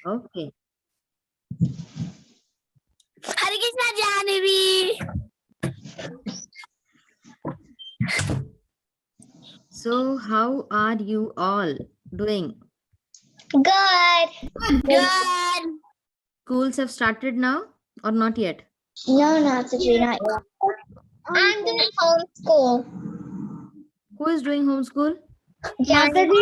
Okay. Hare Krishna, Jahnavi. So, how are you all doing? Good. Good. Schools have started now or not yet? No, Mataji, not yet. I'm doing homeschool. Who is doing homeschool? Mataji,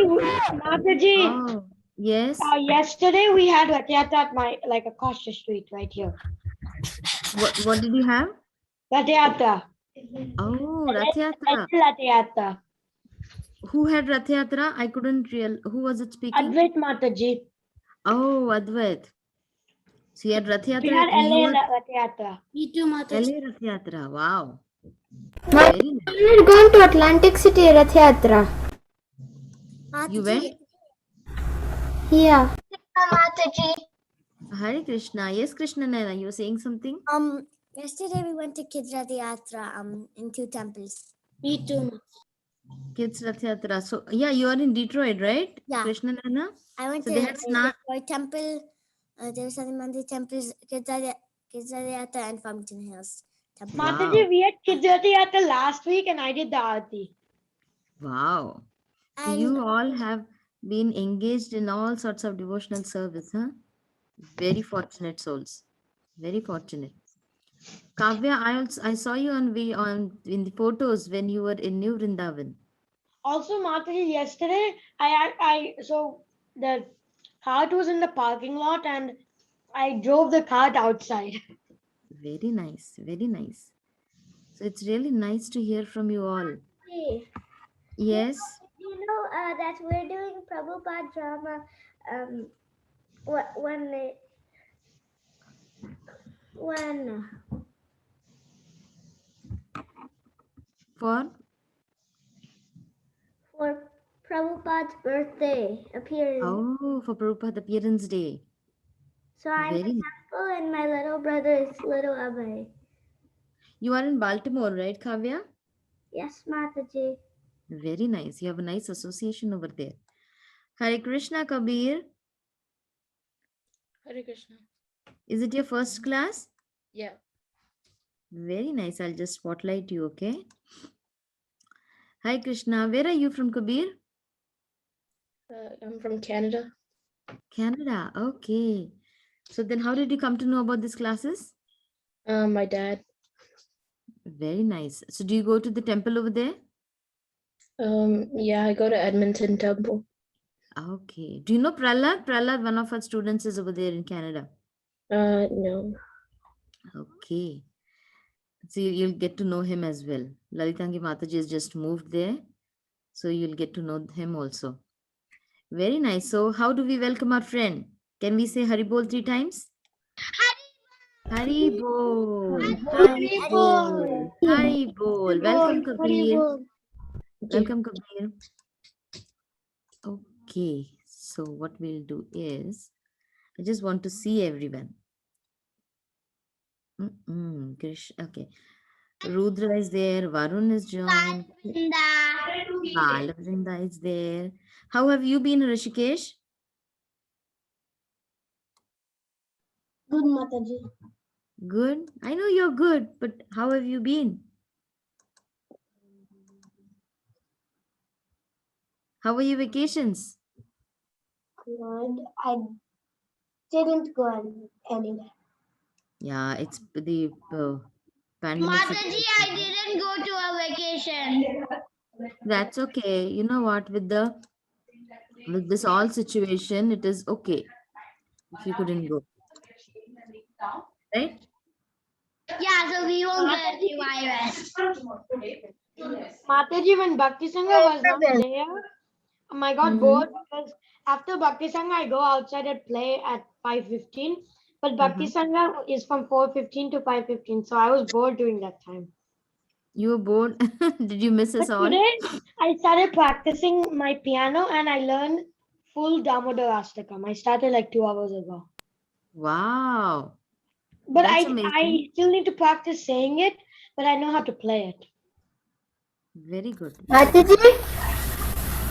Oh, yes. yesterday we had Rath Yatra at like across the street right here. What did you have? Rath Yatra. Oh, Rath Yatra. Rath Yatra. Who had Rath Yatra? I couldn't who was it speaking? Advait Mataji. Oh, Advait. So you had Rath We Yatra. had LA Rath Yatra. Me too, Mataji. LA Rath Yatra. Wow. My Very nice. we had gone to Atlantic City Rath Yatra. You went? Yeah. Mataji. Hare Krishna. Yes, Krishna Nana, you were saying something? Yesterday we went to Kids Rath Yatra in 2 temples. Me too. Kids Rath Yatra. So, yeah, you are in Detroit, right? Yeah. Krishna Nana? I went So to they had the temple, Devasati Mandir temples, Kids Rath Yatra and Farmington Hills temple. Wow. Mataji, we had Kids Rath Yatra last week and I did the Aarti. Wow. So And you all have been engaged in all sorts of devotional service, huh? Very fortunate souls. Very fortunate. Kavya, I saw you in the photos when you were in New Vrindavan. Also, Mataji, yesterday so the cart was in the parking lot and I drove the cart outside. Very nice. Very nice. So it's really nice to hear from you all. Yes. you know that we're doing Prabhupada drama when For Prabhupada's birthday appearance. for Prabhupada Appearance Day. So I'm Very. in temple and my little brother is little Abhay. You are in Baltimore, right, Kavya? Yes, Mataji. Very nice. You have a nice association over there. Hare Krishna, Kabir. Hare Krishna. Is it your first class? Yeah. Very nice. I'll just spotlight you, okay? Hi, Krishna. Where are you from, Kabir? I'm from Canada. Canada. Okay. So then how did you come to know about these classes? My dad. Very nice. So do you go to the temple over there? Yeah, I go to Edmonton Temple. Okay. Do you know Prahlad? Prahlad, one of our students, is over there in Canada. No. Okay. So you'll get to know him as well. Lalitangi Mataji has just moved there. So you'll get to know him also. Very nice. So how do we welcome our friend? Can we say Hari Bol 3 times? Hari Bol. Hari Bol. Hari Bol. Welcome, Kabir. Welcome, Kabir. Okay. So what we'll do is, I just want to see everyone. Krish, okay. Rudra is there. Varun is joined. Balavrinda is there. How have you been, Rishikesh? Good, Mataji. Good. I know you're good, but how have you been? How were your vacations? Good. I didn't go anywhere. Yeah, it's the pandemic. Mataji, I didn't go to a vacation. That's okay. You know what? With this all situation, it is okay if you couldn't go. Right? Yeah, so we won't get the virus. Mataji, when Bhakti Sangha was not there, I got bored because after Bhakti Sangha, I go outside and play at 5:15. But Bhakti Sangha is from 4:15 to 5:15. So I was bored during that time. You were bored? Did you miss us But all? today, I started practicing my piano and I learned full Damodar Ashtakam. I started like 2 hours ago. Wow. But That's I amazing. still need to practice saying it, but I know how to play it. Very good. Mataji,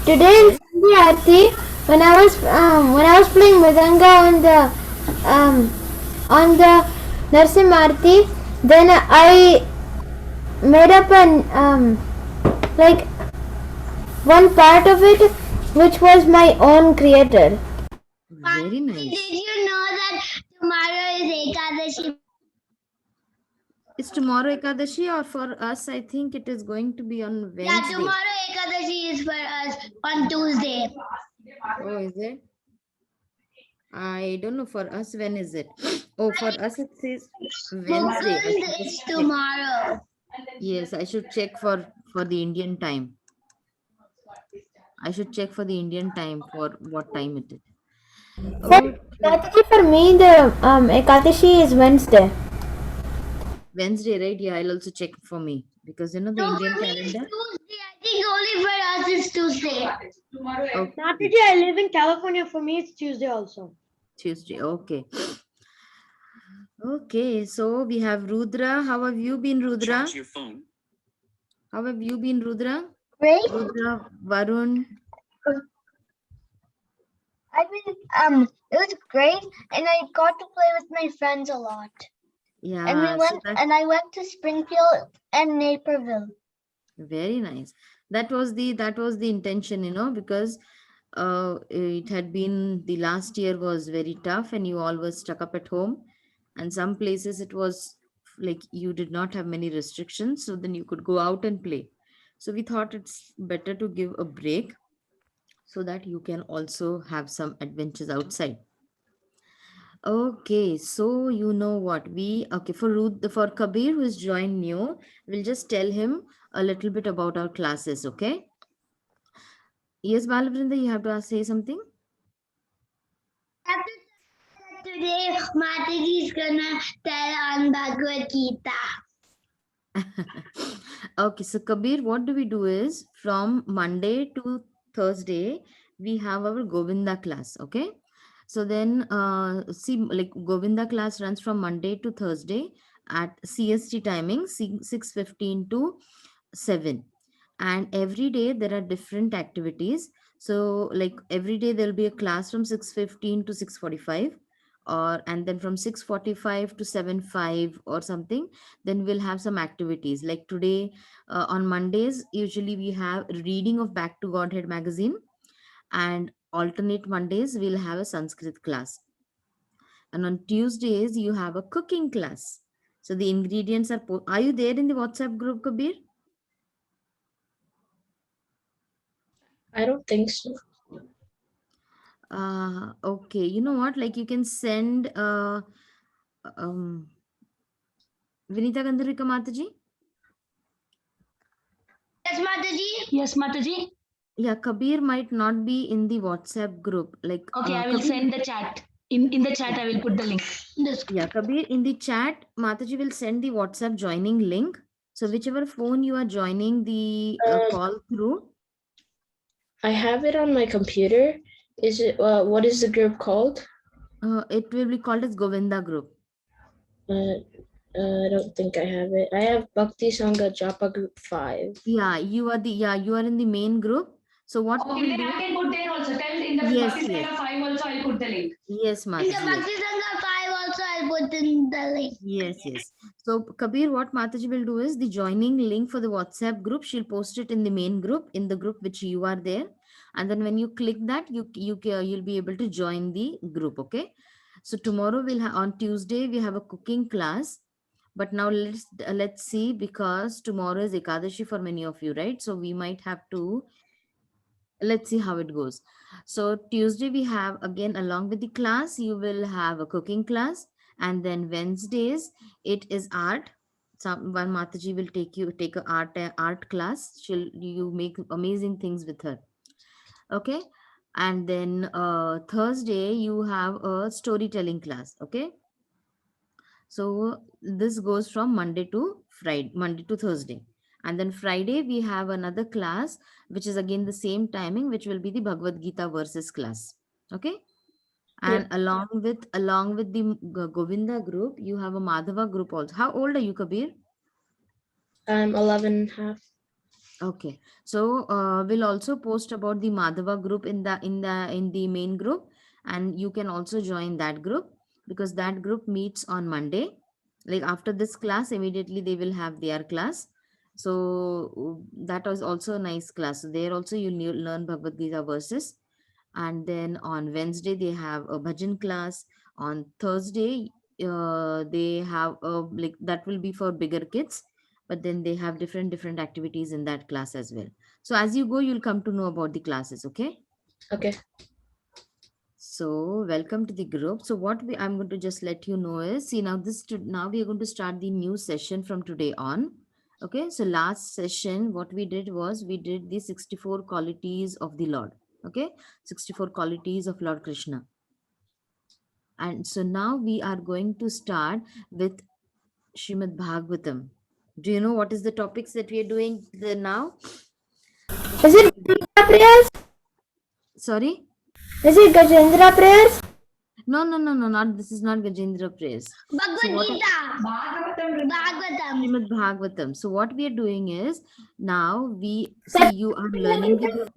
today in Sunday Aarti, when I was playing Mridanga on the Narsimharti, then I made up an like one part of it which was my own created. Very nice. Did you know that tomorrow is Ekadashi? Is tomorrow Ekadashi, or for us, I think it is going to be on Wednesday. Yeah, tomorrow Ekadashi is for us on Tuesday. Oh, is it? I don't know. For us, when is it? Oh, for us, it says Wednesday. I should Mukund just is check. tomorrow. Yes, I should check for the Indian time. I should check for the Indian time for what time it is. Okay, Ekadashi for me, the Ekadashi is Wednesday. Wednesday, right? Yeah, I'll also check for me because the No, Indian for me it's calendar. Tuesday. I think only for us it's Tuesday. Okay, Mataji, I live in California. For me, it's Tuesday also. Tuesday. Okay. Okay, so we have Rudra. How have you been, Rudra? Charge your phone. How have you been, Rudra? Great. Rudra, Varun. It was great, and I got to play with my friends a lot. Yeah, And I went to Springfield and Naperville. very nice. That was the intention, because it had been, the last year was very tough and you all were stuck up at home, and some places it was like you did not have many restrictions, so then you could go out and play. So we thought it's better to give a break so that you can also have some adventures outside. Okay, so you know what for Kabir, who is joined new, we'll just tell him a little bit about our classes. Okay. Yes, Balabrinda, you have to say something. Today, Mataji is gonna tell on Bhagavad Gita. Okay, so Kabir, what do we do is from Monday to Thursday, we have our Govinda class. Okay. So then, see, like Govinda class runs from Monday to Thursday at CST timing, 6:15 to 7. And every day there are different activities. So like every day there'll be a class from 6:15 to 6:45, and then from 6:45 to 7:05 or something. Then we'll have some activities like today, on Mondays usually we have reading of Back to Godhead magazine, and alternate Mondays we'll have a Sanskrit class, and on Tuesdays you have a cooking class. So the ingredients are you there in the WhatsApp group, Kabir? I don't think so. Okay, you know what, like you can send Vinita Gandharvika Mataji. Yes, Mataji. Yes, Mataji. Yeah, Kabir might not be in the WhatsApp group. Like, Okay, I will Kabir, send the chat. In the chat, I will put the link. yeah, Kabir, in the chat, Mataji will send the WhatsApp joining link. So whichever phone you are joining the call through. I have it on my computer. Is it what is the group called? It will be called as Govinda group. I don't think I have it. I have Bhakti Sangha Japa group 5. Yeah, you are in the main group. So what we Okay, will then do? I can put there also. Tell in the Yes, Bhakti yes. Sangha 5 also, I'll put the link. Yes, In Mataji. the Yes. Bhakti Sangha 5 also, I'll put in the link. Yes. So Kabir, what Mataji will do is the joining link for the WhatsApp group. She'll post it in the main group, in the group which you are there, and then when you click that, you'll be able to join the group. Okay. So tomorrow on Tuesday we have a cooking class, but now let's see, because tomorrow is Ekadashi for many of you, right? So we might have to, let's see how it goes. So Tuesday we have, again, along with the class, you will have a cooking class, and then Wednesdays it is art. One Mataji will take a art class. You make amazing things with her. Okay. And then Thursday you have a storytelling class. Okay. So this goes from Monday to Thursday. And then Friday we have another class, which is again the same timing, which will be the Bhagavad Gita verses class. Okay. And along with the Govinda group, you have a Madhava group also. How old are you, Kabir? I'm 11 and a half. Okay. So we'll also post about the Madhava group in the main group, and you can also join that group because that group meets on Monday. Like after this class, immediately they will have their class. So that was also a nice class. So there also you'll learn Bhagavad Gita verses, and then on Wednesday they have a bhajan class. On Thursday, they have like that will be for bigger kids, but then they have different activities in that class as well. So as you go, you'll come to know about the classes. Okay. Okay. So welcome to the group. So I'm going to just let you know is, see, now we are going to start the new session from today on. Okay. So last session, what we did was we did the 64 qualities of the Lord. Okay. 64 qualities of Lord Krishna. And so now we are going to start with Srimad Bhagavatam. Do you know what is the topics that we are doing now? Is it Gajendra prayers? Sorry? Is it Gajendra prayers? No, not this is not Gajendra prayers. Bhagavad So Srimad Bhagavatam. So what we are doing is now we see you are learning the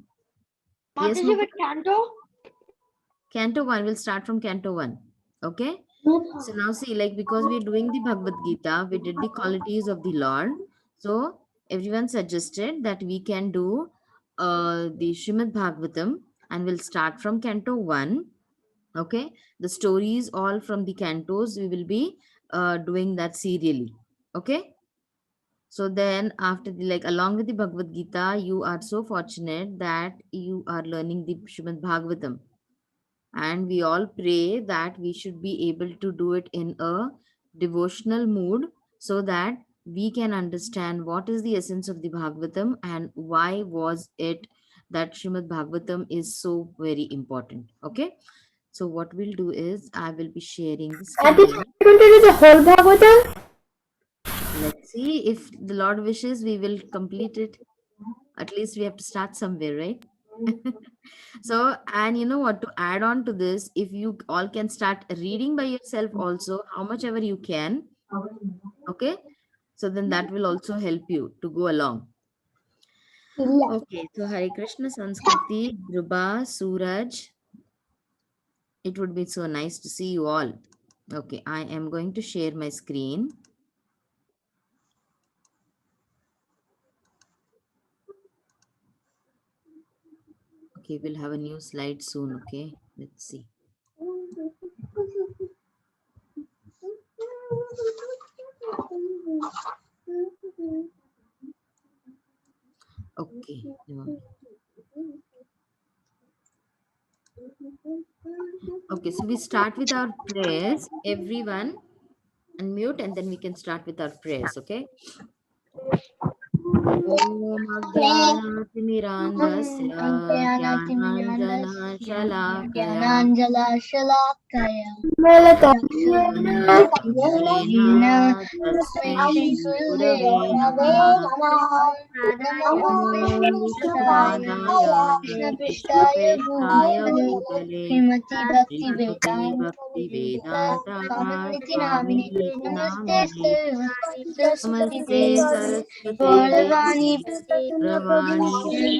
yes, Mataji, with Canto? Canto 1. We'll start from Canto 1. Okay. So now see, like because we're doing the Bhagavad Gita, we did the qualities of the Lord. So everyone suggested that we can do the Srimad Bhagavatam, and we'll start from Canto 1. Okay. The stories all from the cantos, we will be doing that serially. Okay. So then after the, like along with the Bhagavad Gita, you are so fortunate that you are learning the Srimad Bhagavatam. And we all pray that we should be able to do it in a devotional mood so that we can understand what is the essence of the Bhagavatam and why was it that Srimad Bhagavatam is so very important. Okay. So what we'll do is I will be sharing the Auntie, screen. are you going to do the whole Bhagavatam? Let's see if the Lord wishes we will complete it. At least we have to start somewhere, right? So, and you know what, to add on to this, if you all can start reading by yourself also, how much ever you can, okay? So then that will also help you to go along. Okay, so Hare Krishna, Sanskriti, Dhruba, Suraj. It would be so nice to see you all. Okay, I am going to share my screen. Okay, we'll have a new slide soon. Okay, let's see. Okay. Okay, so we start with our prayers. Everyone unmute and then we can start with our prayers. Okay. Om Ajnanaatimirandhasya Jnananjana Shalakaya Shalakamena Tasmai Shri Gurave Namaha Namo Vishnupadaya Krishnaprishtaya Bhutale Srimati Bhakti Vedanta Swami Niti Namine Namaste Saraswati Devi Pravani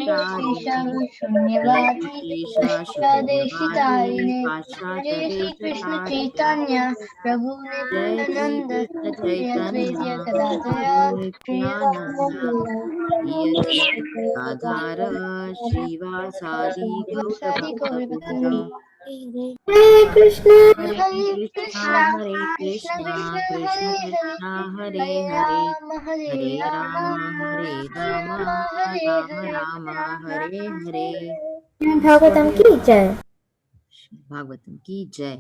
Prashadini Shashunyavadi Pashata Deshatarine Jai Shri Krishna Chaitanya Prabhu Nityananda Shri Advaita Gadadhara Srivasadi Gaura Bhakta Hare Krishna. Hare Krishna, Krishna Krishna, Hare Hare, Hare Rama, Rama Rama, Hare Hare. Bhagavatam ki jai. Bhagavatam ki jai.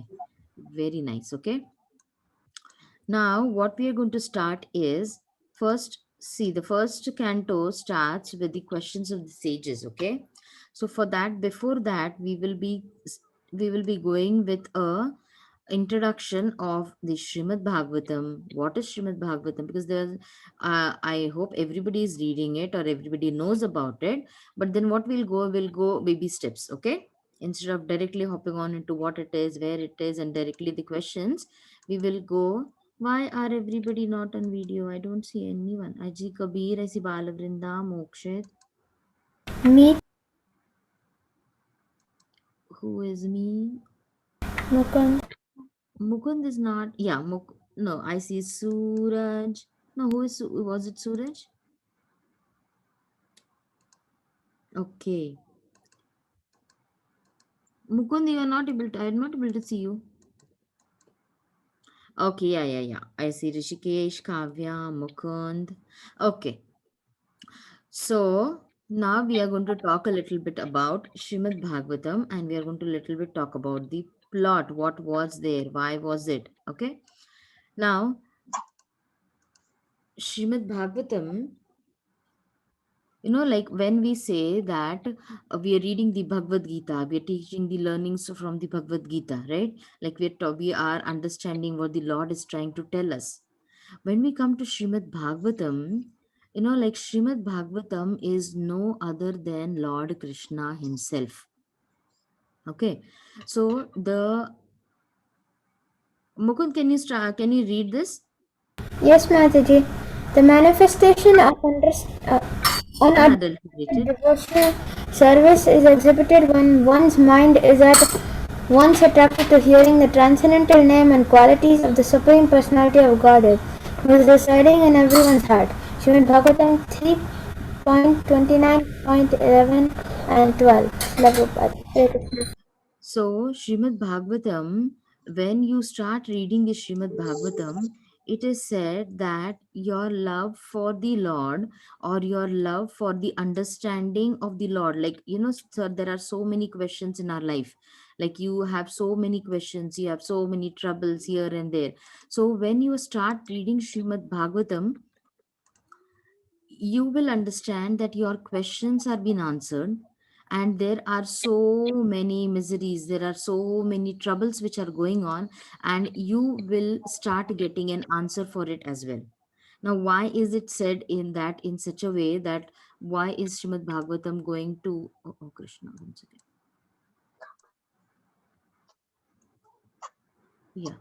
Very nice. Okay. Now, what we are going to start is first, see, the first canto starts with the questions of the sages. Okay. So for that, before that, we will be going with a introduction of the Srimad Bhagavatam. What is Srimad Bhagavatam? Because there's, I hope everybody is reading it or everybody knows about it. But then what we'll go baby steps. Okay. Instead of directly hopping on into what it is, where it is, and directly the questions, we will go Why are everybody not on video? I don't see anyone. Aji Kabir, I see Balavrinda, Mokshit. Me, Who is me? Mukund. Mukund is not. Yeah, no, I see Suraj. No, was it Suraj? Okay. Mukund, you are not able to, I'm not able to see you. Okay, yeah. I see Rishikesh, Kavya, Mukund. Okay. So now we are going to talk a little bit about Srimad Bhagavatam, and we are going to little bit talk about the plot. What was there? Why was it? Okay. Now, Srimad Bhagavatam, like when we say that we are reading the Bhagavad Gita, we are teaching the learnings from the Bhagavad Gita, right? Like we are understanding what the Lord is trying to tell us. When we come to Srimad Bhagavatam, like Srimad Bhagavatam is no other than Lord Krishna himself. Okay. So the Mukund, can you read this? Yes, Mataji. The manifestation of Unadulterated. devotional service is exhibited when one's mind is at once attracted to hearing the transcendental name and qualities of the Supreme Personality of Godhead, who is residing in everyone's heart. Srimad Bhagavatam 3.29.11 and 12. Prabhupada. So, Srimad Bhagavatam, when you start reading the Srimad Bhagavatam, it is said that your love for the Lord or your love for the understanding of the Lord, like, sir, there are so many questions in our life. Like, you have so many questions, you have so many troubles here and there. So, when you start reading Srimad Bhagavatam, you will understand that your questions are being answered, and there are so many miseries, there are so many troubles which are going on, and you will start getting an answer for it as well. Now, why is it said in such a way that why is Srimad Bhagavatam going to Krishna, one second. Yeah,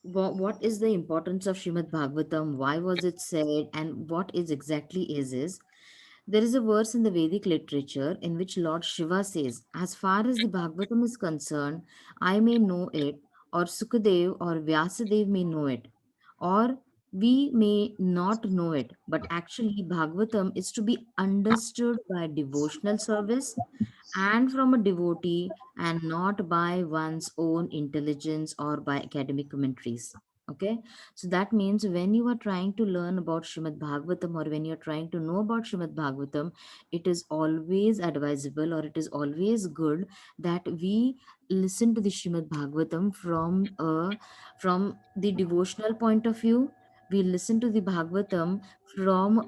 what is the importance of Srimad Bhagavatam, why was it said, and what is exactly is there is a verse in the Vedic literature in which Lord Shiva says, as far as the Bhagavatam is concerned, I may know it, or Sukadev or Vyasadev may know it, or we may not know it. But actually, Bhagavatam is to be understood by devotional service and from a devotee, and not by one's own intelligence or by academic commentaries. Okay, so that means when you are trying to learn about Srimad Bhagavatam, or when you're trying to know about Srimad Bhagavatam, it is always advisable, or it is always good that we listen to the Srimad Bhagavatam from the devotional point of view. We listen to the Bhagavatam from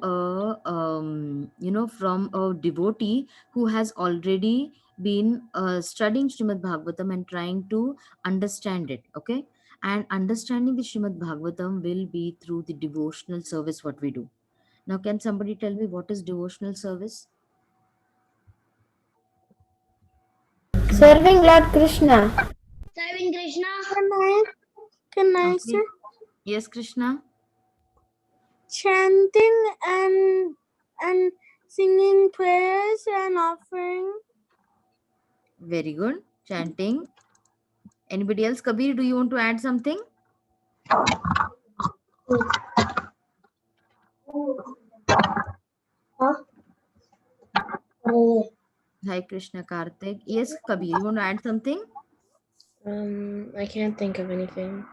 from a devotee who has already been studying Srimad Bhagavatam and trying to understand it. Okay, and understanding the Srimad Bhagavatam will be through the devotional service what we do. Now, can somebody tell me what is devotional service? Serving Lord Krishna. Serving Krishna. Can I Okay. say Yes, Krishna. chanting and singing prayers and offering? Very good. Chanting. Anybody else? Kabir, do you want to add something? Hi, Krishna Karthik. Yes, Kabir, you want to add something? I can't think of anything.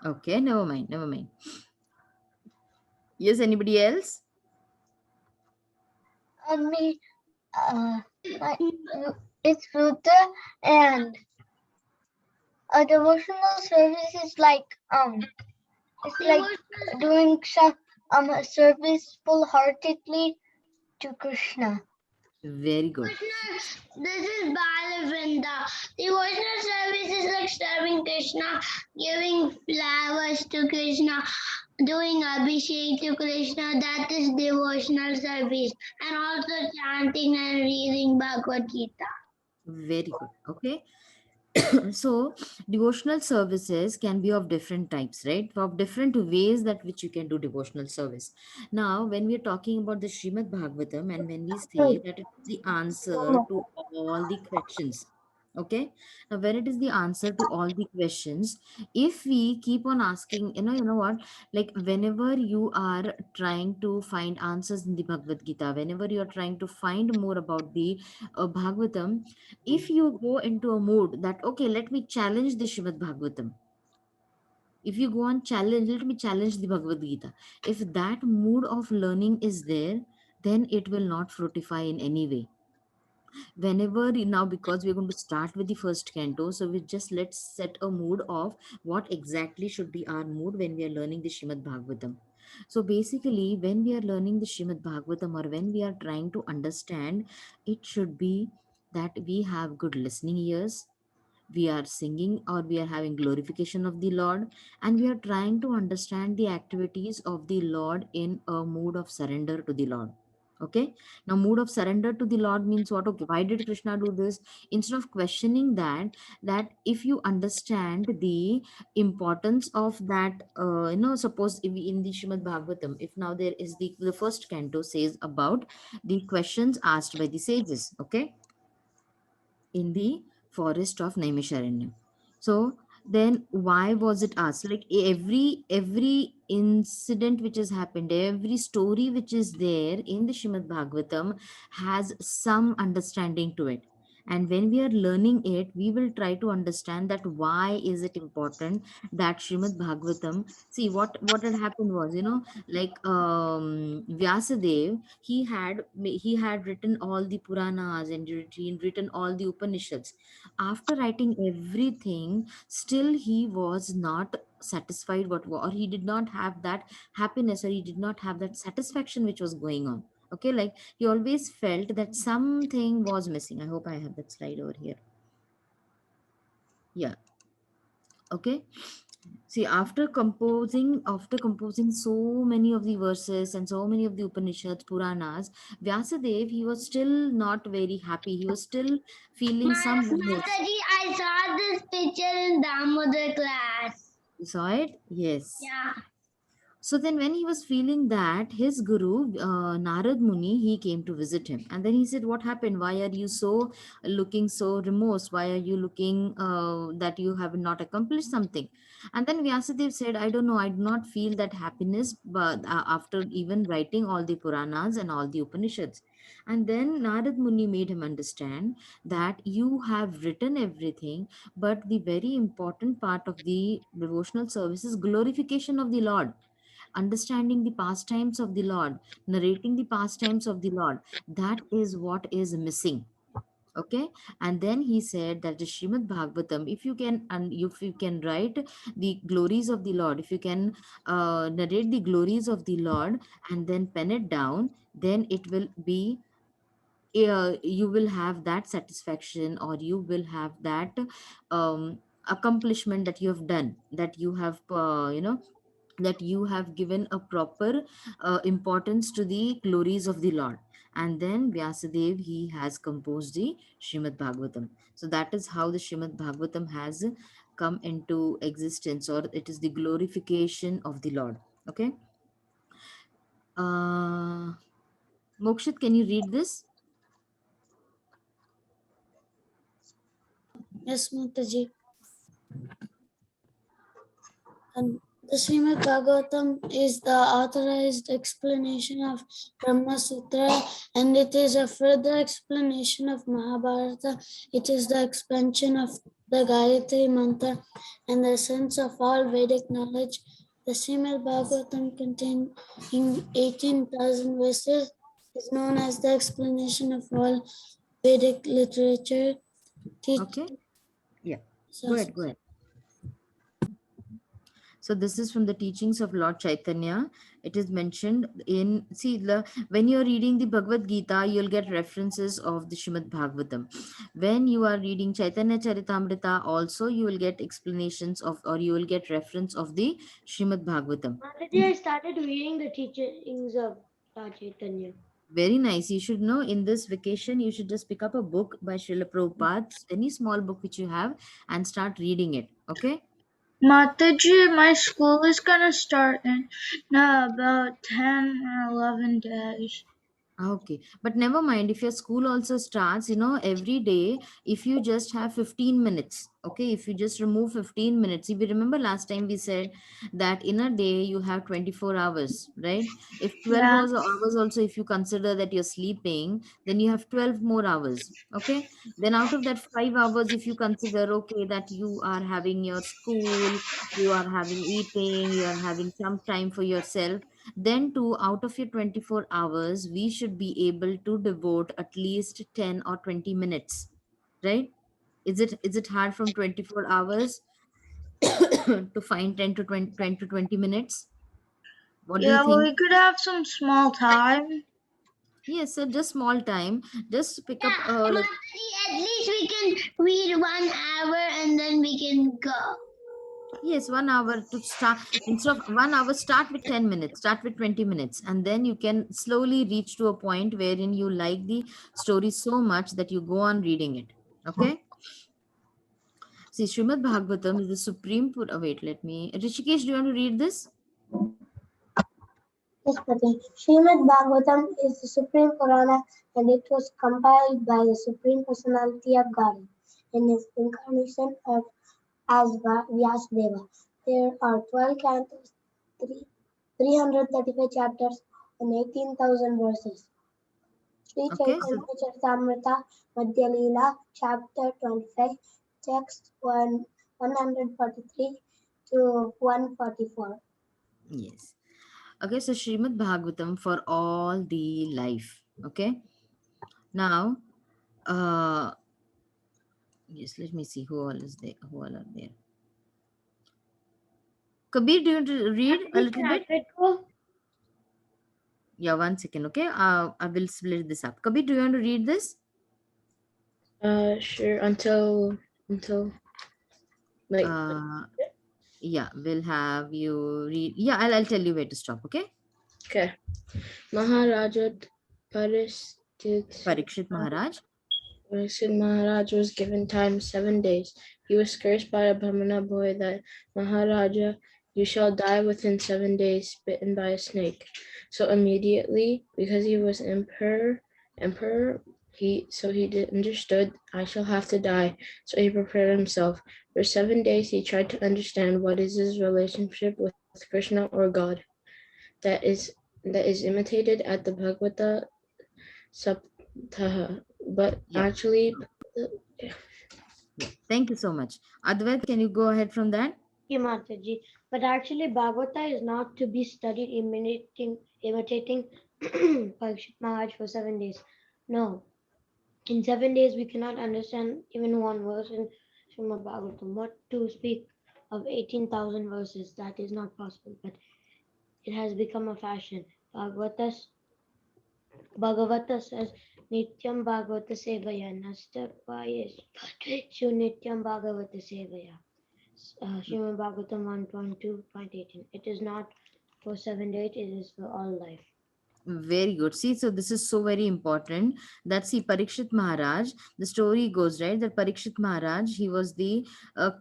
Okay, never mind. Never mind. Yes, anybody else? Me, it's Ruta, and a devotional service is like it's like doing some a service full-heartedly to Krishna. Very good. This is Balavrinda. Devotional service is like serving Krishna, giving flowers to Krishna, doing abhishek to Krishna. That is devotional service, and also chanting and reading Bhagavad Gita. Very good. Okay. So devotional services can be of different types, right? Of different ways that which you can do devotional service. Now when we are talking about the Srimad Bhagavatam, and when we say that it's the answer to all the questions, okay, now when it is the answer to all the questions, if we keep on asking, you know what, like whenever you are trying to find answers in the Bhagavad Gita, whenever you are trying to find more about the Bhagavatam, if you go into a mood that okay, let me challenge the Shrimad Bhagavatam, if you go on challenge, let me challenge the Bhagavad Gita, if that mood of learning is there, then it will not fructify in any way. Whenever now, because we're going to start with the first canto, so we just let's set a mood of what exactly should be our mood when we are learning the Shrimad Bhagavatam. So basically, when we are learning the Shrimad Bhagavatam, or when we are trying to understand, it should be that we have good listening ears, we are singing or we are having glorification of the Lord, and we are trying to understand the activities of the Lord in a mood of surrender to the Lord. Okay, now mood of surrender to the Lord means what? Okay, why did Krishna do this? Instead of questioning that if you understand the importance of that, suppose if in the Shrimad Bhagavatam, if now there is the first canto says about the questions asked by the sages, okay, in the forest of Naimisharanya. So then why was it asked? Like every incident which has happened, every story which is there in the Shrimad Bhagavatam has some understanding to it. And when we are learning it, we will try to understand that why is it important that Shrimad Bhagavatam. See what had happened was, like Vyasadev, he had written all the Puranas and written all the Upanishads. After writing everything, still he was not satisfied or he did not have that happiness, or he did not have that satisfaction which was going on. Okay, like he always felt that something was missing. I hope I have that slide over here. Yeah. Okay. See, after composing so many of the verses and so many of the Upanishads, Puranas, Vyasadev, he was still not very happy. He was still feeling some remorse. Mataji, I saw this picture in Damodar class. You saw it? Yes. Yeah. So then, when he was feeling that, his guru, Narad Muni, he came to visit him. And then he said, what happened? Why are you so looking so remorse? Why are you looking that you have not accomplished something? And then Vyasadev said, I don't know, I do not feel that happiness, but after even writing all the Puranas and all the Upanishads. And then Narad Muni made him understand that you have written everything, but the very important part of the devotional service is glorification of the Lord, understanding the pastimes of the Lord, narrating the pastimes of the Lord. That is what is missing. Okay, and then he said that the Srimad Bhagavatam, if you can, and if you can write the glories of the Lord, if you can narrate the glories of the Lord and then pen it down, then it will be, you will have that satisfaction, or you will have that accomplishment that you have done, that you have that you have given a proper importance to the glories of the Lord. And then Vyasadev, he has composed the Srimad Bhagavatam. So that is how the Srimad Bhagavatam has come into existence, or it is the glorification of the Lord. Okay. Mokshit, can you read this? Yes, Mataji. And the Srimad Bhagavatam is the authorized explanation of Brahma Sutra, and it is a further explanation of Mahabharata. It is the expansion of the Gayatri Mantra and the essence of all Vedic knowledge. The Srimad Bhagavatam, containing 18,000 verses, is known as the explanation of all Vedic literature. Okay. Yeah. Go ahead. Go ahead. So this is from the teachings of Lord Chaitanya. It is mentioned in, when you're reading the Bhagavad Gita, you'll get references of the Srimad Bhagavatam. When you are reading Chaitanya Charitamrita, also you will get explanations of, or you will get reference of the Srimad Bhagavatam. Mataji, I started reading the teachings of Lord Chaitanya. Very nice. You should know in this vacation, you should just pick up a book by Srila Prabhupada, any small book which you have, and start reading it. Okay? Mataji, my school is gonna start in about 10 or 11 days. Okay, but never mind. If your school also starts, every day, if you just have 15 minutes, okay, if you just remove 15 minutes, if you remember last time we said that in a day you have 24 hours, right? If 12 Yeah. hours also, if you consider that you're sleeping, then you have 12 more hours, okay? Then out of that 5 hours, if you consider, okay, that you are having your school, you are having eating, you are having some time for yourself, then too out of your 24 hours we should be able to devote at least 10 or 20 minutes, right? Is it hard from 24 hours to find 10 to 20, 10 to 20 minutes? What do you Yeah, well, think? we could have some small time. Yes, so just small time, just pick up Yeah, like Mataji, at least we can read 1 hour and then we can go. yes, 1 hour to start. Instead of 1 hour, start with 10 minutes, start with 20 minutes, and then you can slowly reach to a point wherein you like the story so much that you go on reading it. Okay. See, Srimad Bhagavatam is the supreme Purana. Wait, let me. Rishikesh, do you want to read this? Yes, Pati. Srimad Bhagavatam is the supreme Purana and it was compiled by the Supreme Personality of Godhead in his incarnation as Vyasadeva. There are 12 cantos, 335 chapters, and 18,000 verses. Sri Okay, so Chaitanya Charitamrita Madhya Leela, chapter 25, text 143 to 144. yes. Okay, so Srimad Bhagavatam for all the life. Okay. Now, yes, let me see who all is there. Who all are there? Kabir, do you want to read a little bit? Yeah, 1 second. Okay. I will split this up. Kabir, do you want to read this? Sure. Until like Yeah, we'll have you read. Yeah, I'll tell you where to stop. Okay. okay. Maharaja Parikshit Maharaj. Parikshit Maharaj was given time 7 days. He was cursed by a Brahmana boy that Maharaja, you shall die within 7 days, bitten by a snake. So immediately, because he was emperor, he understood, I shall have to die. So he prepared himself. For 7 days, he tried to understand what is his relationship with Krishna or God. That is imitated at the Bhagavata Saptaha, but Yeah. actually, Yeah. Thank you so much. Advait, can you go ahead from that? Thank you, Mataji. But actually, Bhagavata is not to be studied imitating Parikshit Maharaj for 7 days. No. In 7 days, we cannot understand even one verse in Srimad Bhagavatam. What to speak of 18,000 verses? That is not possible. But it has become a fashion. Bhagavata says, Nityam Bhagavata Sevaya Nastapayes Shu Nityam Bhagavata Sevaya. Srimad Bhagavatam 1.2.18. It is not for 7 days, it is for all life. Very good. See, so this is so very important that see Parikshit Maharaj, the story goes right that Parikshit Maharaj, he was the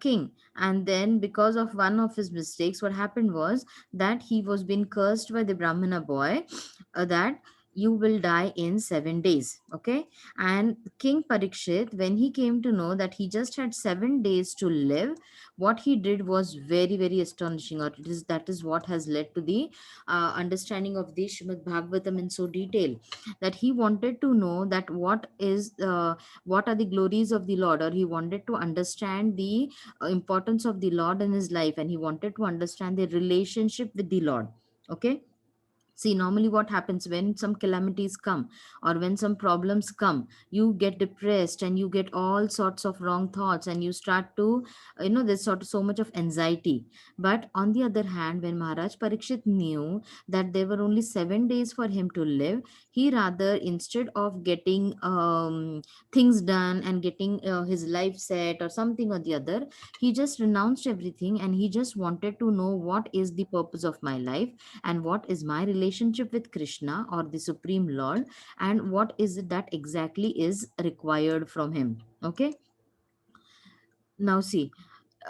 king, and then because of one of his mistakes, what happened was that he was being cursed by the Brahmana boy that you will die in 7 days. Okay, and King Parikshit, when he came to know that he just had 7 days to live, what he did was very very astonishing. Or it is that is what has led to the understanding of the Srimad Bhagavatam in so detail that he wanted to know that what are the glories of the Lord, or he wanted to understand the importance of the Lord in his life, and he wanted to understand the relationship with the Lord. Okay. See, normally what happens when some calamities come or when some problems come, you get depressed and you get all sorts of wrong thoughts and you start to, there's so much of anxiety. But on the other hand, when Maharaj Parikshit knew that there were only 7 days for him to live, he rather, instead of getting things done and getting his life set or something or the other, he just renounced everything and he just wanted to know what is the purpose of my life and what is my relationship relationship with Krishna or the Supreme Lord, and what is it that exactly is required from him. Okay. Now see,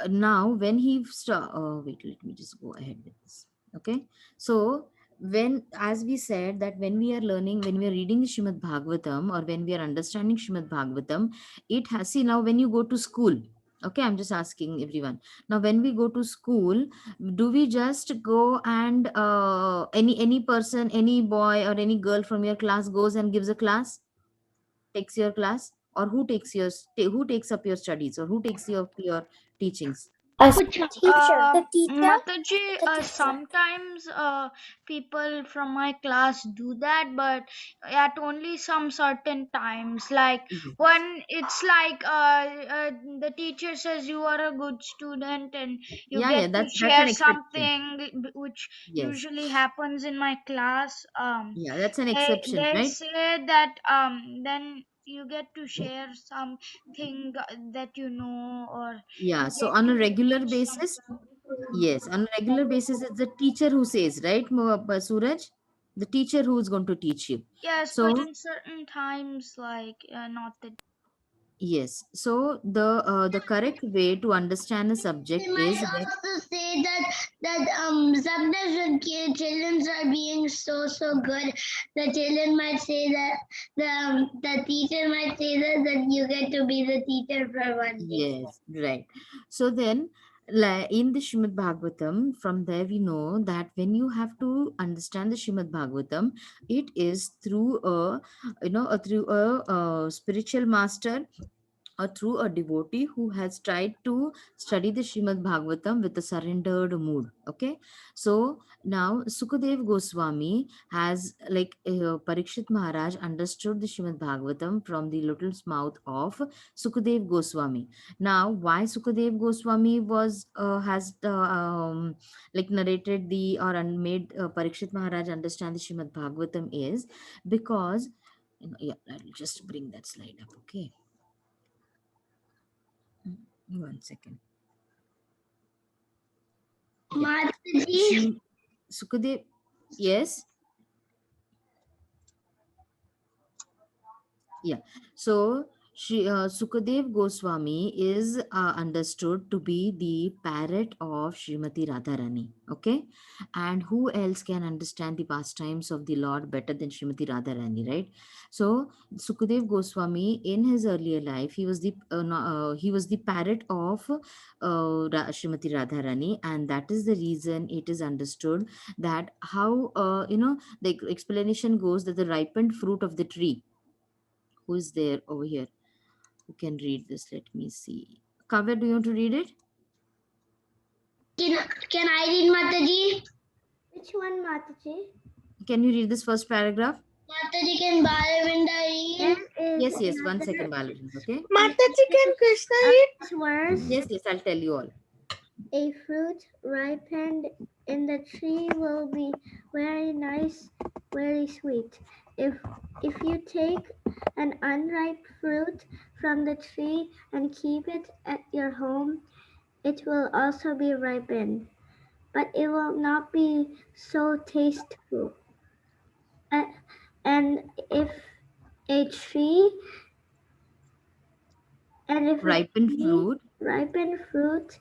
now when wait, let me just go ahead with this. Okay. So when, as we said, that when we are learning, when we are reading the Shrimad Bhagavatam, or when we are understanding Shrimad Bhagavatam, it has, see, now when you go to school, okay, I'm just asking everyone, now when we go to school, do we just go and any person, any boy or any girl from your class goes and gives a class, takes your class, or who takes who takes up your studies, or who takes your teachings? A Uh, The teacher. Mataji, The teacher. sometimes people from my class do that, but at only some certain times. Like Mhm. when it's like the teacher says you are a good student and you Yeah, get yeah, to that's share an exception. something which Yes. usually happens in my class. Yeah, that's an They exception, they right? say that then you get to share something that you know, or Yeah. you So get on a to regular teach basis, something. yes, on a regular basis, it's the teacher who says, right, Suraj? The teacher who is going to teach you. Yes, but So in certain times, like not the. yes, so the correct way to understand a They subject might is that, also say that sometimes when children are being so good, the children might say that the teacher might say that you get to be the teacher for one day. yes, right. So then, in the Shrimad Bhagavatam, from there we know that when you have to understand the Shrimad Bhagavatam, it is through a spiritual master, or through a devotee who has tried to study the Shrimad Bhagavatam with a surrendered mood. Okay, so now Sukadev Goswami has, like, Parikshit Maharaj understood the Shrimad Bhagavatam from the lotus mouth of Sukadev Goswami. Now, why Sukadev Goswami was has like narrated the, or made Parikshit Maharaj understand the Shrimad Bhagavatam is because, yeah, I'll just bring that slide up. Okay. 1 second. Yeah. Mataji, Sukadev, yes. Yeah. So Sukadev Goswami is understood to be the parrot of Srimati Radharani. Okay. And who else can understand the pastimes of the Lord better than Srimati Radharani, right? So Sukadev Goswami, in his earlier life, he was the parrot of Srimati Radharani, and that is the reason it is understood that how the explanation goes that the ripened fruit of the tree, who is there over here, who can read this? Let me see. Kavya, do you want to read it? can I read Mataji? Which one, Mataji? Can you read this first paragraph? Mataji, can Balavinda read? Yes, yes. 1 second, Balaji. Okay. Mataji, can Krishna read? Words. Yes, yes. I'll tell you all. A fruit ripened in the tree will be very nice, very sweet. If you take an unripe fruit from the tree and keep it at your home, it will also be ripened, but it will not be so tasteful. And if a tree Ripened fruit. ripened fruit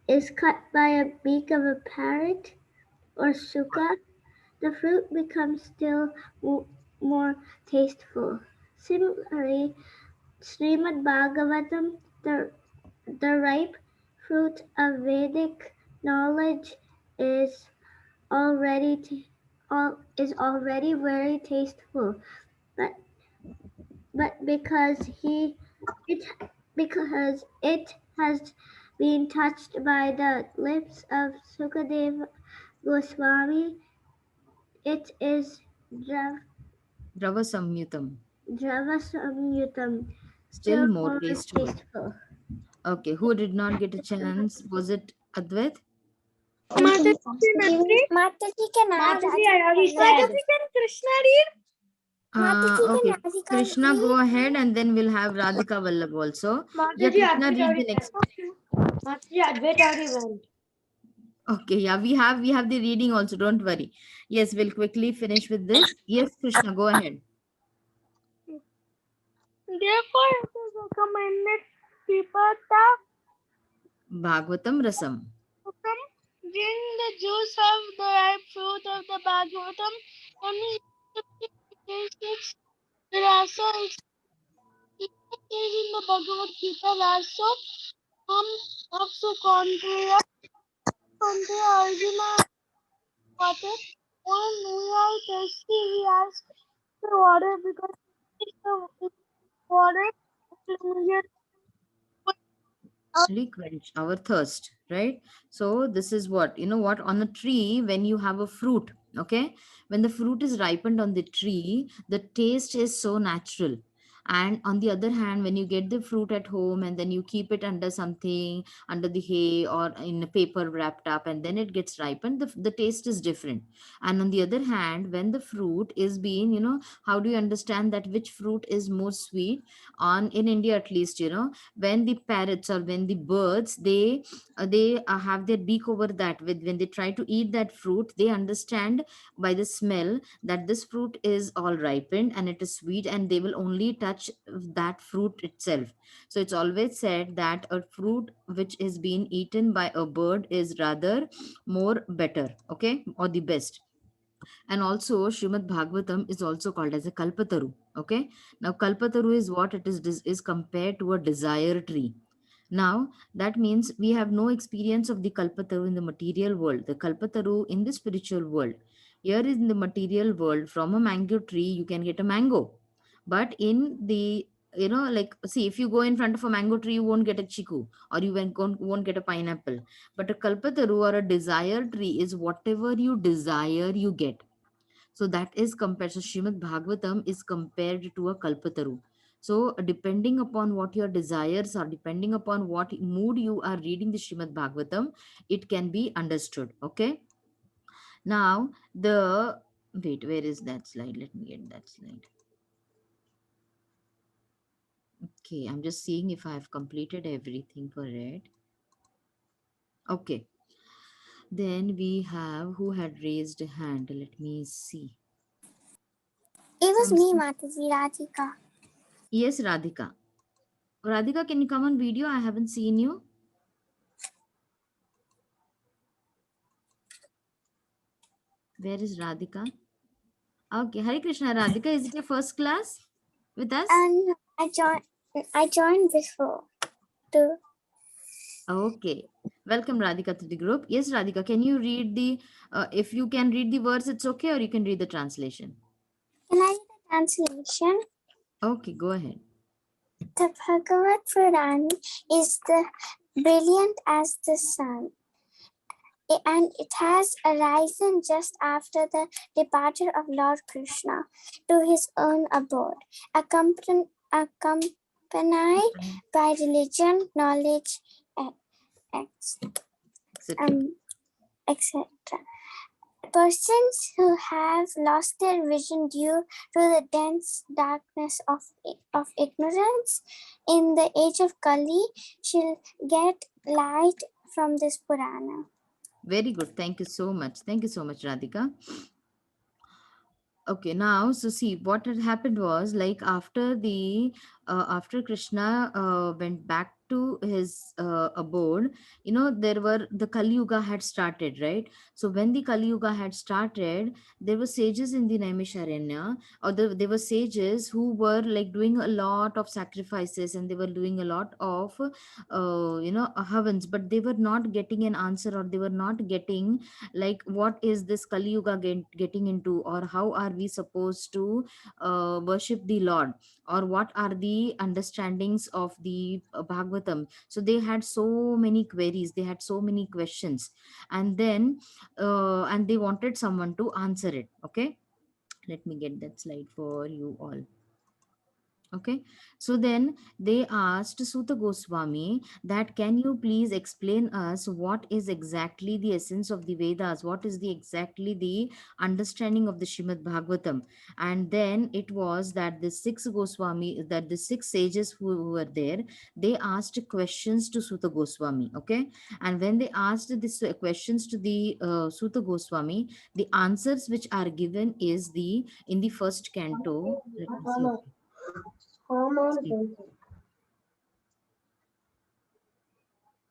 is cut by a beak of a parrot or suka, the fruit becomes still more tasteful. Similarly, Srimad Bhagavatam, the ripe fruit of Vedic knowledge, is already very tasteful, but because it has been touched by the lips of Sukadev Goswami, it is Drava Samyutam. Dravasamyutam, Still more tasteful. tasteful. Okay. Who did not get a chance? Was it Advait? Mataji, Mataji can Mataji, I already said. Mataji, can Krishna read? Okay. Krishna, go ahead, and then we'll have Radhika Vallabh also. Yeah, Mataji, Krishna, Advait read the already next. went. Mataji, Advait already went. Okay, yeah, we have the reading also. Don't worry. Yes, we'll quickly finish with this. Yes, Krishna, go ahead. Therefore, it is recommended people to Bhagavatam Rasam. drink the juice of the ripe fruit of the Bhagavatam. Only tastes the rasa is in the Bhagavad Gita rasa. Also contra Arjuna water. When we are thirsty, we ask for water because it's the water will immediately Actually quench our thirst, right? So this is what, you know what, on a tree, when you have a fruit, okay, when the fruit is ripened on the tree, the taste is so natural. And on the other hand, when you get the fruit at home and then you keep it under something, under the hay or in a paper wrapped up, and then it gets ripened, the taste is different. And on the other hand, when the fruit is being, you know, how do you understand that which fruit is more sweet? On in India at least, you know, when the parrots or when the birds, they have their beak over that, with when they try to eat that fruit, they understand by the smell that this fruit is all ripened and it is sweet, and they will only touch that fruit itself. So it's always said that a fruit which is being eaten by a bird is rather more better, okay, or the best. And also Srimad Bhagavatam is also called as a Kalpataru. Okay. Now Kalpataru is what it is compared to a desire tree. Now that means we have no experience of the Kalpataru in the material world. The Kalpataru in the spiritual world. Here in the material world, from a mango tree, you can get a mango. But in the, you know, like, see, if you go in front of a mango tree, you won't get a chiku, or you won't get a pineapple. But a Kalpataru or a desire tree is whatever you desire, you get. So that is compared. So Srimad Bhagavatam is compared to a Kalpataru. So depending upon what your desires are, depending upon what mood you are reading the Srimad Bhagavatam, it can be understood. Okay. Now the wait, where is that slide? Let me get that slide. Okay, I'm just seeing if I have completed everything for it. Okay. Then we have who had raised a hand. Let me see. It was Some me, Mataji Radhika. yes, Radhika. Radhika, can you come on video? I haven't seen you. Where is Radhika? Okay, Hare Krishna. Radhika, is it your first class with us? And I joined before too. Okay. Welcome, Radhika, to the group. Yes, Radhika, can you read the, if you can read the words, it's okay, or you can read the translation. Can I read the translation? Okay, go ahead. The Bhagavad Purana is the brilliant as the sun, and it has arisen just after the departure of Lord Krishna to his own abode, accompanied by religion, knowledge, Etc. etc. Persons who have lost their vision due to the dense darkness of ignorance in the age of Kali shall get light from this Purana. Very good. Thank you so much. Thank you so much, Radhika. Okay, now so see what had happened was, like, after the after Krishna went back to his abode, you know, there were the Kali Yuga had started, right? So when the Kali Yuga had started, there were sages in the Naimisharanya, or there were sages who were like doing a lot of sacrifices, and they were doing a lot of havans, but they were not getting an answer, or they were not getting, like, what is this Kali Yuga getting into, or how are we supposed to worship the Lord, or what are the understandings of the Bhagavatam. So they had so many queries, they had so many questions, and then and they wanted someone to answer it. Okay, let me get that slide for you all. Okay, so then they asked Suta Goswami that can you please explain us what is exactly the essence of the Vedas, what is the exactly the understanding of the Shrimad Bhagavatam. And then it was that the six Goswami, that the six sages who were there, they asked questions to Suta Goswami. Okay, and when they asked these questions to the Suta Goswami, the answers which are given is the in the first canto. Let me see. Okay. See.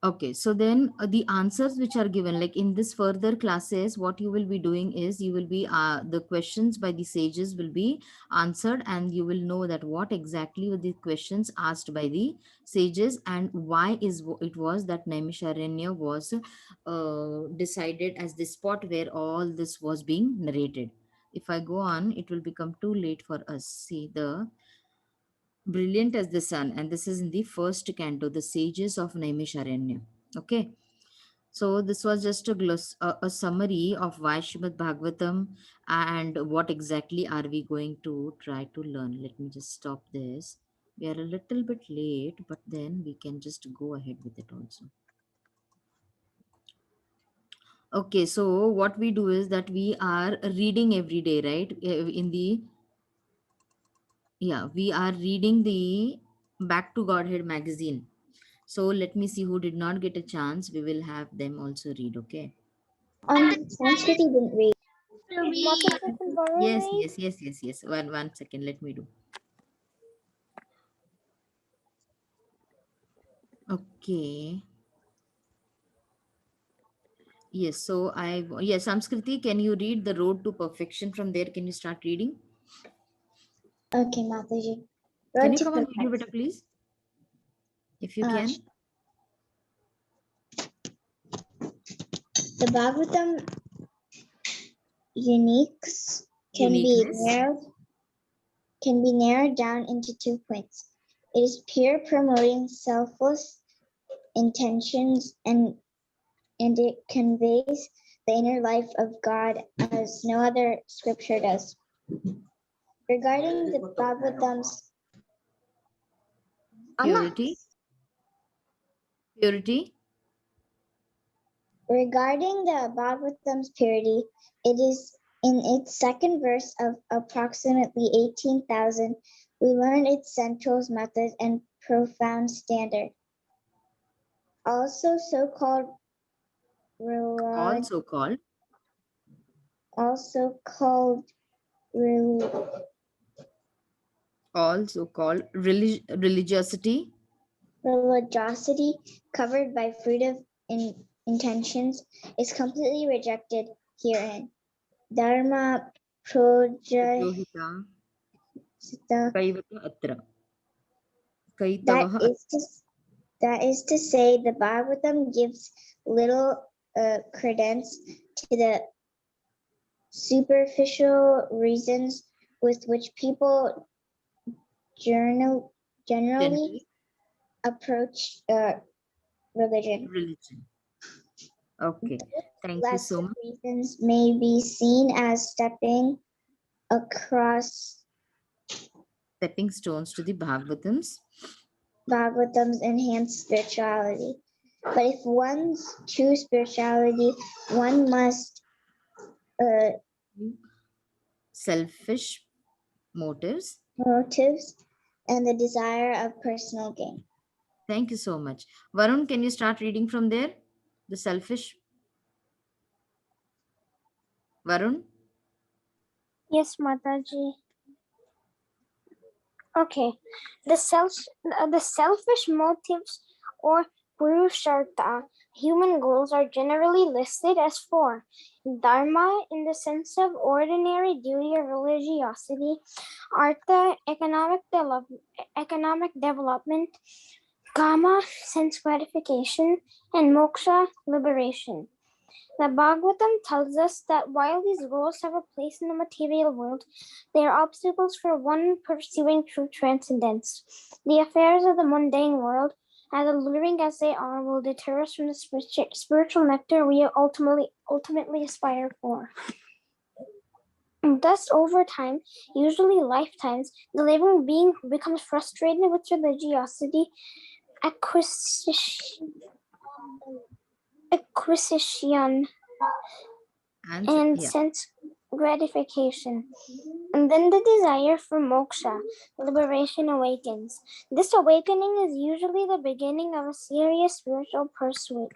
Okay, so then the answers which are given, like in this further classes, what you will be doing is you will be the questions by the sages will be answered, and you will know that what exactly were the questions asked by the sages and why it was that Naimisharanya was decided as the spot where all this was being narrated. If I go on, it will become too late for us. See the brilliant as the sun, and this is in the first canto, the sages of Naimisharanya. Okay, so this was just a summary of why Shrimad Bhagavatam and what exactly are we going to try to learn. Let me just stop this. We are a little bit late, but then we can just go ahead with it also. Okay, so what we do is that we are reading every day, right? In the we are reading the Back to Godhead magazine. So let me see who did not get a chance. We will have them also read, okay? Sanskriti didn't read. Yes. One second, let me do. Okay. Yes, so Samskriti, can you read The Road to Perfection from there? Can you start reading? Okay, Mataji. Can you come on video better, please? If you can. The Bhagavatam uniqueness can be narrowed down into 2 points. It is pure, promoting selfless intentions, and it conveys the inner life of God as no other scripture does. Regarding the Bhagavatam's Purity. Regarding the Bhagavatam's purity, it is in its second verse of approximately 18,000, we learn its central method and profound standard. Also called religiosity. Religiosity, covered by fruit of intentions, is completely rejected herein. Dharma projahita. That is to say, the Bhagavatam gives little credence to the superficial reasons with which people generally approach religion. Okay, thank you so much. Reasons may be seen as stepping stones to the Bhagavatams enhance spirituality. But if one's true spirituality, one must selfish motives and the desire of personal gain. Thank you so much. Varun, can you start reading from there? The selfish. Varun? Yes, Mataji. Okay. The selfish motives or purushartha, human goals, are generally listed as 4. Dharma, in the sense of ordinary duty or religiosity. Artha, economic development. Kama, sense gratification. And moksha, liberation. The Bhagavatam tells us that while these goals have a place in the material world, they are obstacles for one pursuing true transcendence. The affairs of the mundane world, as alluring as they are, will deter us from the spiritual nectar we ultimately aspire for. Thus, over time, usually lifetimes, the living being becomes frustrated with religiosity, acquisition, and yeah. sense gratification. And then the desire for moksha, liberation, awakens. This awakening is usually the beginning of a serious spiritual pursuit.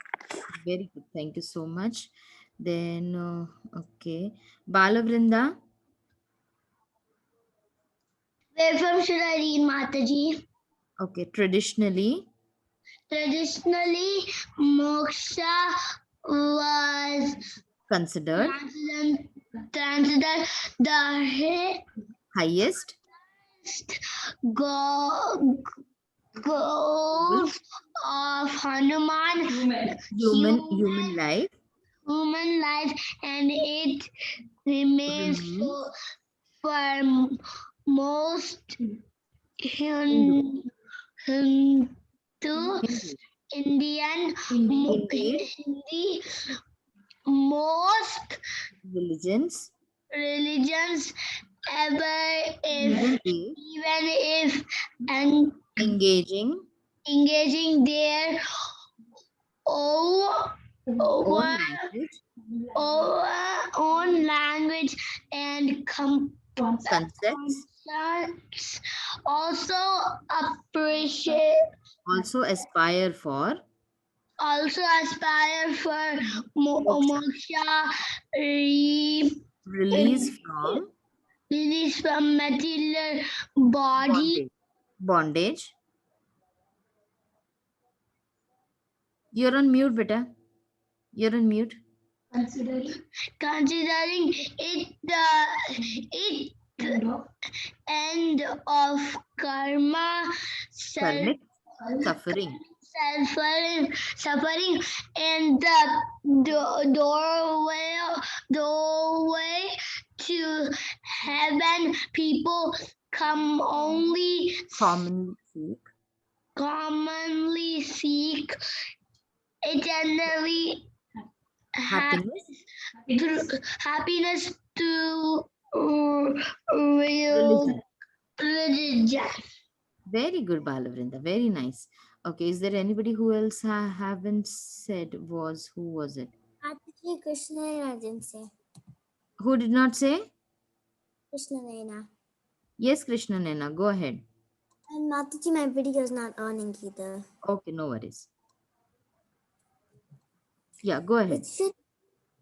Very good. Thank you so much. Then, okay. Balavrinda. Where from should I read, Mataji? Okay. Traditionally, Traditionally, moksha was considered considered the highest goal of Hanuman human life. human life, and it remains so for most Hindu Indian Hindi most Religions, religions ever even even if engaging their own own language and concepts, also aspire for moksha, release from material body. bondage. You're on mute, beta. You're on mute. Considering it the end of karma, Suffering. suffering, and the doorway to heaven. People commonly seek eternally happiness to real religion. Very good, Balavrinda. Very nice. Okay, is there anybody who else haven't said who was it? Mataji, Krishna Naina didn't say. Who did not say? Krishna Naina. Yes, Krishna Nena, go ahead. And Mataji, my video is not on either. Okay, no worries. Yeah, go ahead.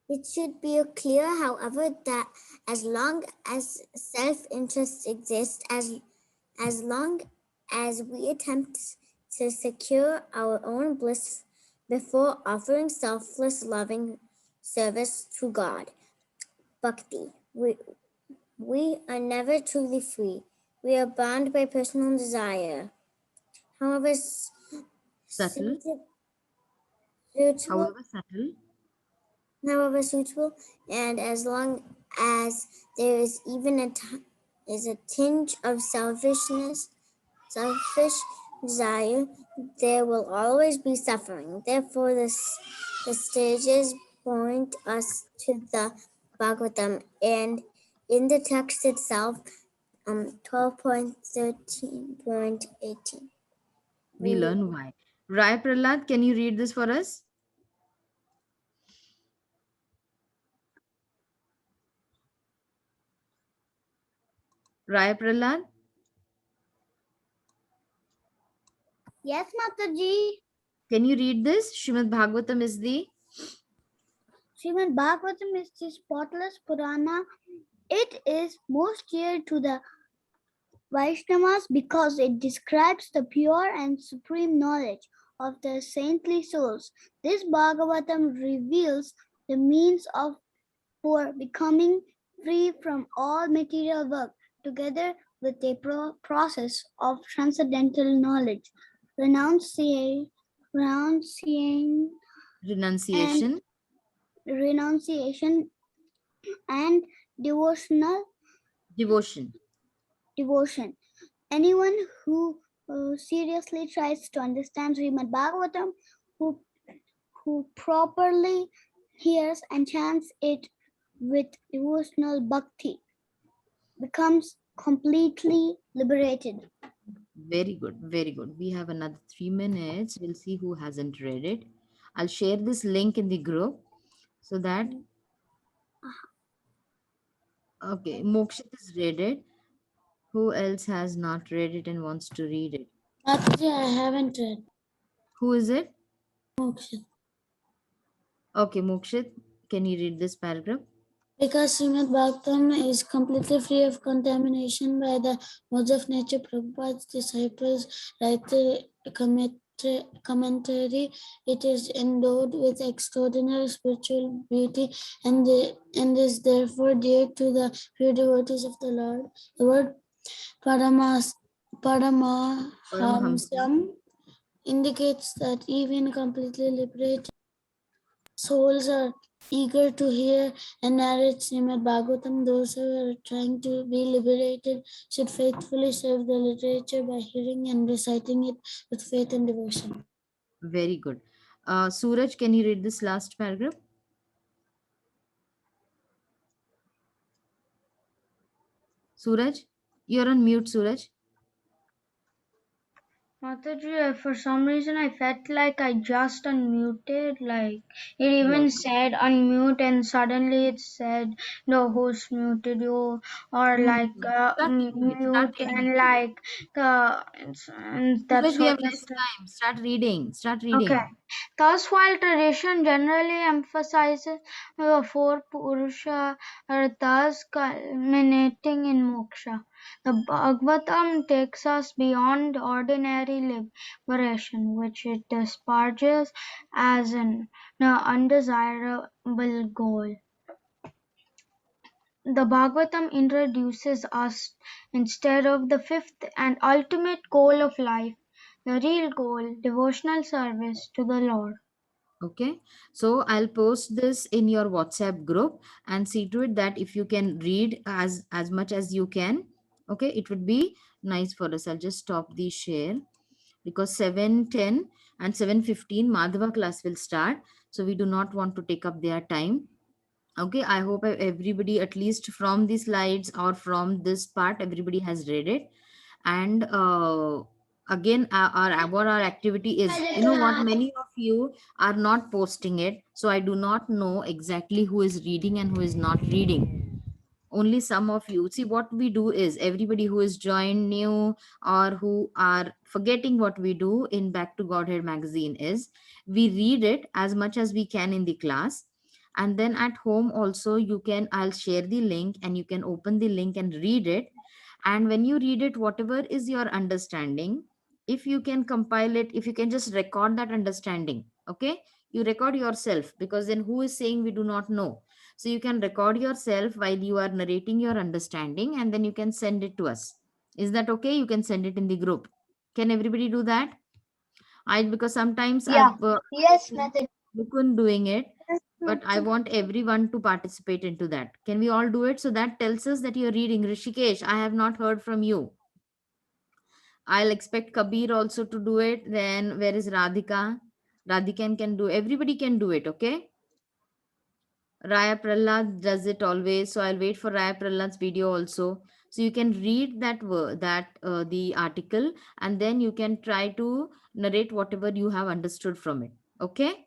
It should be clear, however, that as long as self-interest exists, as long as we attempt to secure our own bliss before offering selfless, loving service to God, bhakti, we are never truly free. We are bound by personal desire. However Subtle. However suitable, and as long as there is even a tinge of selfish desire, there will always be suffering. Therefore, the stages point us to the Bhagavatam, and in the text itself, 12.13.18. We learn why. Rai Prahlad, can you read this for us? Rai Prahlad? Yes, Mataji. Can you read this? Srimad Bhagavatam is the spotless Purana. It is most dear to the Vaishnavas because it describes the pure and supreme knowledge of the saintly souls. This Bhagavatam reveals the means for becoming free from all material work, together with a process of transcendental knowledge, renunciation, and devotion. Anyone who seriously tries to understand Srimad Bhagavatam, who properly hears and chants it with devotional bhakti, becomes completely liberated. Very good, very good. We have another 3 minutes. We'll see who hasn't read it. I'll share this link in the group so that, okay, Mokshit has read it. Who else has not read it and wants to read it? Mataji, I haven't read. Who is it? Moksha. Okay, Mokshit, can you read this paragraph? Because Srimad Bhagavatam is completely free of contamination by the modes of nature, Prabhupada's disciples write the commentary. It is endowed with extraordinary spiritual beauty and is therefore dear to the pure devotees of the Lord. The word Paramhamsa. Paramahamsam indicates that even completely liberated souls are eager to hear and narrate Srimad Bhagavatam. Those who are trying to be liberated should faithfully serve the literature by hearing and reciting it with faith and devotion. Very good. Suraj, can you read this last paragraph? Suraj, you're on mute, Suraj. Mataji, for some reason I felt like I just unmuted, like it even said unmute and suddenly it said the host muted you, or like Start reading it. Start mute reading and it. like and Suraj, that's we what have I less said. time. Start reading. Start Okay. reading. Thus, while tradition generally emphasizes the four Purusha thus culminating in moksha, the Bhagavatam takes us beyond ordinary liberation, which it disparages as an undesirable goal. The Bhagavatam introduces us instead of the fifth and ultimate goal of life, the real goal, devotional service to the Lord. Okay, so I'll post this in your WhatsApp group and see to it that if you can read as much as you can, okay, it would be nice for us. I'll just stop the share because 7:10 and 7:15 Madhava class will start, so we do not want to take up their time. Okay, I hope everybody, at least from the slides or from this part, everybody has read it. And again, what our activity is, you know what, many of you are not posting it, so I do not know exactly who is reading and who is not reading. Only some of you. See, what we do is, everybody who is joined new or who are forgetting what we do in Back to Godhead magazine is, we read it as much as we can in the class, and then at home also you can, I'll share the link and you can open the link and read it. And when you read it, whatever is your understanding, if you can compile it, if you can just record that understanding, okay, you record yourself, because then who is saying we do not know? So you can record yourself while you are narrating your understanding, and then you can send it to us. Is that okay? You can send it in the group. Can everybody do that? Because sometimes Yeah. I've Yes, Mataji. Mukund doing it, but I want everyone to participate into that. Can we all do it? So that tells us that you're reading. Rishikesh, I have not heard from you. I'll expect Kabir also to do it. Then where is Radhika? Radhika can do. Everybody can do it. Okay. Raya Prahlad does it always, so I'll wait for Raya Prahlad's video also. So you can read that the article, and then you can try to narrate whatever you have understood from it. Okay.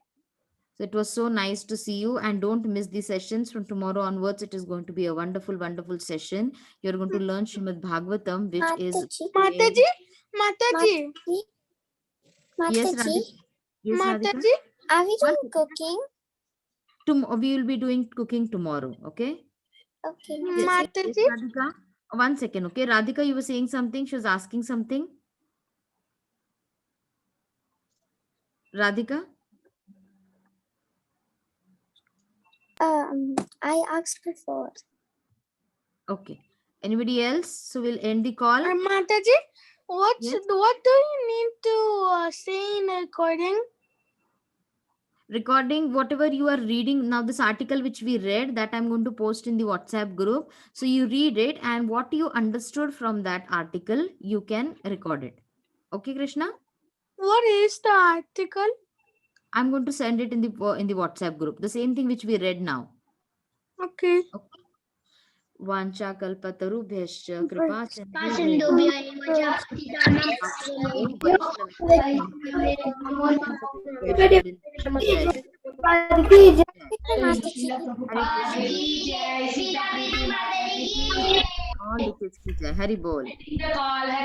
So it was so nice to see you, and don't miss the sessions from tomorrow onwards. It is going to be a wonderful, wonderful session. You're going to learn Srimad Bhagavatam, which is Mataji, Mataji, yes, Mataji, Radhika. Yes, Radhika. Mataji. are we One doing cooking? we will be doing cooking tomorrow. Okay. Okay, Yes, Mataji. yes, Mataji, Radhika. 1 second. Okay, Radhika, you were saying something. She was asking something. Radhika. I asked before. Okay. Anybody else? So we'll end the call. Mataji, what Yes. what do you need to say in the recording? Recording whatever you are reading now, this article which we read, that I'm going to post in the WhatsApp group. So you read it, and what you understood from that article, you can record it. Okay, Krishna? What is the article? I'm going to send it in the WhatsApp group, the same thing which we read now. Okay. Vancha kalpatarubhyascha kripa Sindhubhyo eva cha patitanam all the kids ki jai. Hari bol. The call, Hari